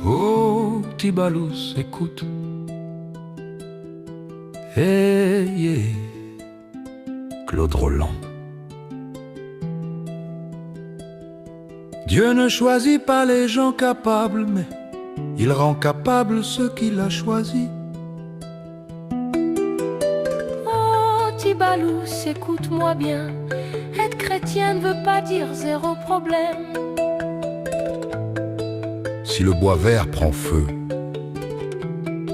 Oh, Tibalous, écoute. Hey, yeah. Claude Roland. Dieu ne choisit pas les gens capables, mais il rend capables ceux qu'il a choisis. Oh, Tibalous, écoute-moi bien. Être chrétien ne veut pas dire zéro problème. Si le bois vert prend feu,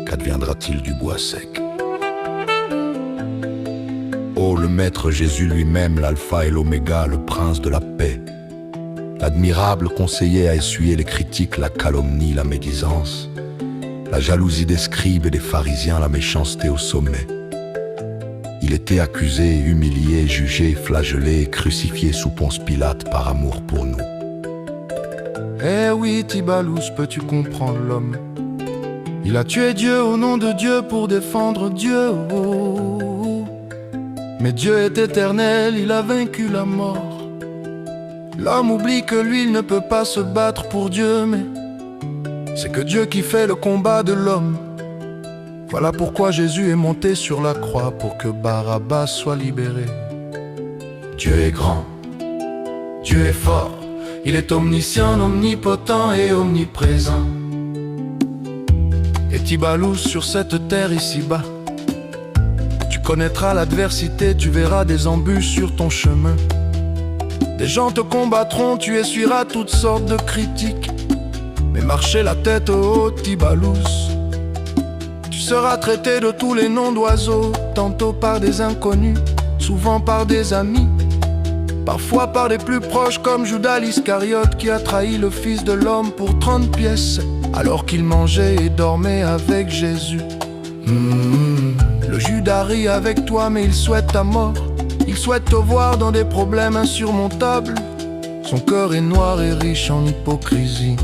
qu'adviendra-t-il du bois sec? Oh, le Maître Jésus lui-même, l'alpha et l'oméga, le prince de la paix, l'admirable conseiller à essuyer les critiques, la calomnie, la médisance, la jalousie des scribes et des pharisiens, la méchanceté au sommet. Il était accusé, humilié, jugé, flagellé, crucifié sous Ponce Pilate par amour pour nous. Eh oui, Tibalous, peux-tu comprendre l'homme? Il a tué Dieu au nom de Dieu pour défendre Dieu. Oh. Mais Dieu est éternel, il a vaincu la mort. L'homme oublie que lui, il ne peut pas se battre pour Dieu, mais c'est que Dieu qui fait le combat de l'homme. Voilà pourquoi Jésus est monté sur la croix, pour que Barabbas soit libéré. Dieu est grand, Dieu est fort, il est omniscient, omnipotent et omniprésent. Et Tibalous, sur cette terre ici-bas, tu connaîtras l'adversité, tu verras des embûches sur ton chemin. Des gens te combattront, tu essuieras toutes sortes de critiques. Mais marcher la tête haute, Tibalous, tu seras traité de tous les noms d'oiseaux, tantôt par des inconnus, souvent par des amis, parfois par des plus proches comme Judas l'Iscariote qui a trahi le Fils de l'homme pour 30 pièces alors qu'il mangeait et dormait avec Jésus. Le Judas rit avec toi mais il souhaite ta mort. Il souhaite te voir dans des problèmes insurmontables. Son cœur est noir et riche en hypocrisie.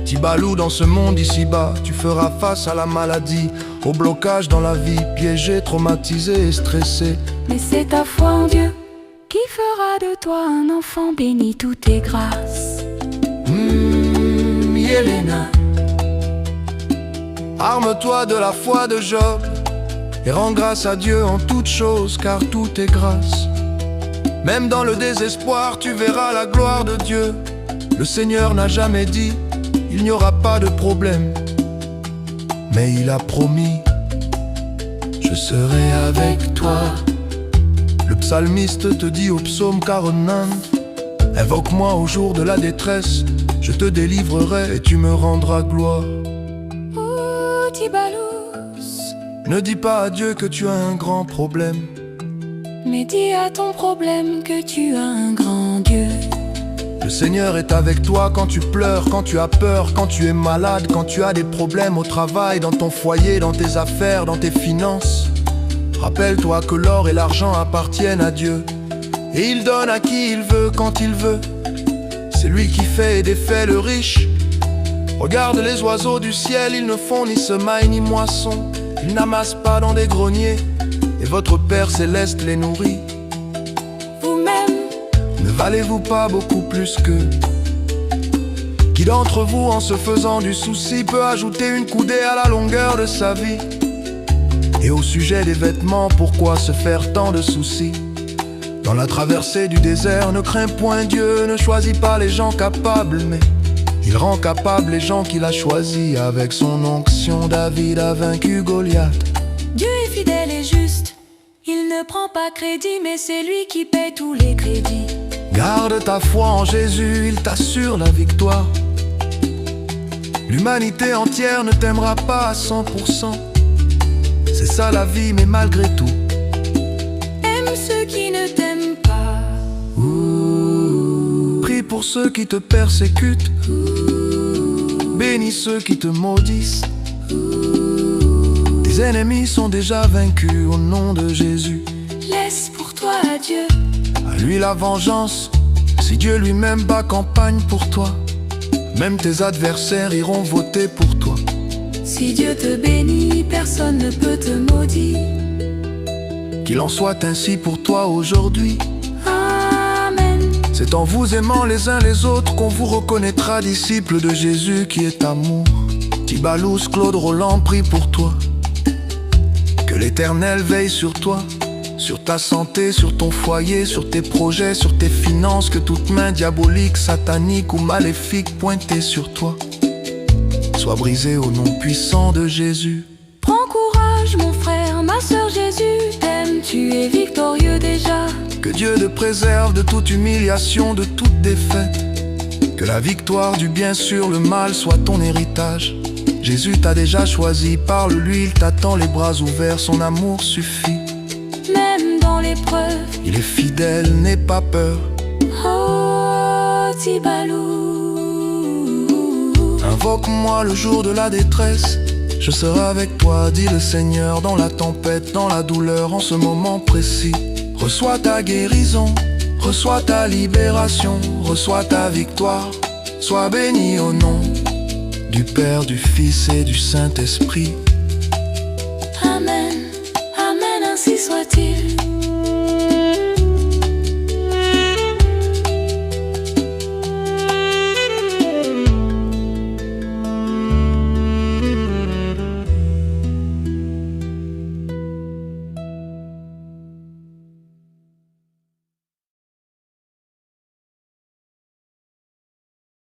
Tibalous, dans ce monde ici-bas, tu feras face à la maladie, au blocage dans la vie, piégé, traumatisé et stressé. Mais c'est ta foi en Dieu qui fera de toi un enfant béni, tout est grâce. Yelena, arme-toi de la foi de Job et rends grâce à Dieu en toutes choses, car tout est grâce. Même dans le désespoir, tu verras la gloire de Dieu. Le Seigneur n'a jamais dit il n'y aura pas de problème, mais il a promis je serai avec toi. Le psalmiste te dit au psaume 49, invoque-moi au jour de la détresse, je te délivrerai et tu me rendras gloire. Oh, Tibalous, ne dis pas à Dieu que tu as un grand problème, mais dis à ton problème que tu as un grand Dieu. Le Seigneur est avec toi quand tu pleures, quand tu as peur, quand tu es malade, quand tu as des problèmes au travail, dans ton foyer, dans tes affaires, dans tes finances. Rappelle-toi que l'or et l'argent appartiennent à Dieu, et il donne à qui il veut, quand il veut. C'est lui qui fait et défait le riche. Regarde les oiseaux du ciel, ils ne font ni semaille ni moisson. Ils n'amassent pas dans des greniers, et votre Père céleste les nourrit. Vous-même, ne valez-vous pas beaucoup plus qu'eux? Qui d'entre vous, en se faisant du souci, peut ajouter une coudée à la longueur de sa vie? Et au sujet des vêtements, pourquoi se faire tant de soucis? Dans la traversée du désert, ne crains point Dieu, ne choisis pas les gens capables, mais il rend capables les gens qu'il a choisis. Avec son onction, David a vaincu Goliath. Dieu est fidèle et juste, il ne prend pas crédit, mais c'est lui qui paie tous les crédits. Garde ta foi en Jésus, il t'assure la victoire. L'humanité entière ne t'aimera pas à 100%. C'est ça la vie, mais malgré tout, aime ceux qui ne t'aiment pas. Prie pour ceux qui te persécutent. Bénis ceux qui te maudissent. Tes ennemis sont déjà vaincus au nom de Jésus. Laisse pour toi à Dieu. À lui la vengeance, Si Dieu lui-même bat campagne pour toi, même tes adversaires iront voter pour toi. Si Dieu te bénit, personne ne peut te maudire. Qu'il en soit ainsi pour toi aujourd'hui. Amen. C'est en vous aimant les uns les autres qu'on vous reconnaîtra disciples de Jésus qui est amour. Tibalous, Claude Roland prie pour toi. Que l'Éternel veille sur toi, sur ta santé, sur ton foyer, sur tes projets, sur tes finances. Que toute main diabolique, satanique ou maléfique pointée sur toi soit brisée au nom puissant de Jésus. Prends courage mon frère, ma sœur, Jésus t'aime, tu es victorieux déjà. Que Dieu te préserve de toute humiliation, de toute défaite. Que la victoire du bien sur le mal soit ton héritage. Jésus t'a déjà choisi, parle-lui, il t'attend les bras ouverts, son amour suffit. Même dans l'épreuve, Il est fidèle, n'aie pas peur. oh Tibalou. Invoque-moi le jour de la détresse, je serai avec toi, dit le Seigneur, dans la tempête, dans la douleur, en ce moment précis. Reçois ta guérison, reçois ta libération, reçois ta victoire. Sois béni au nom du Père, du Fils et du Saint-Esprit. Amen, Amen, ainsi soit-il.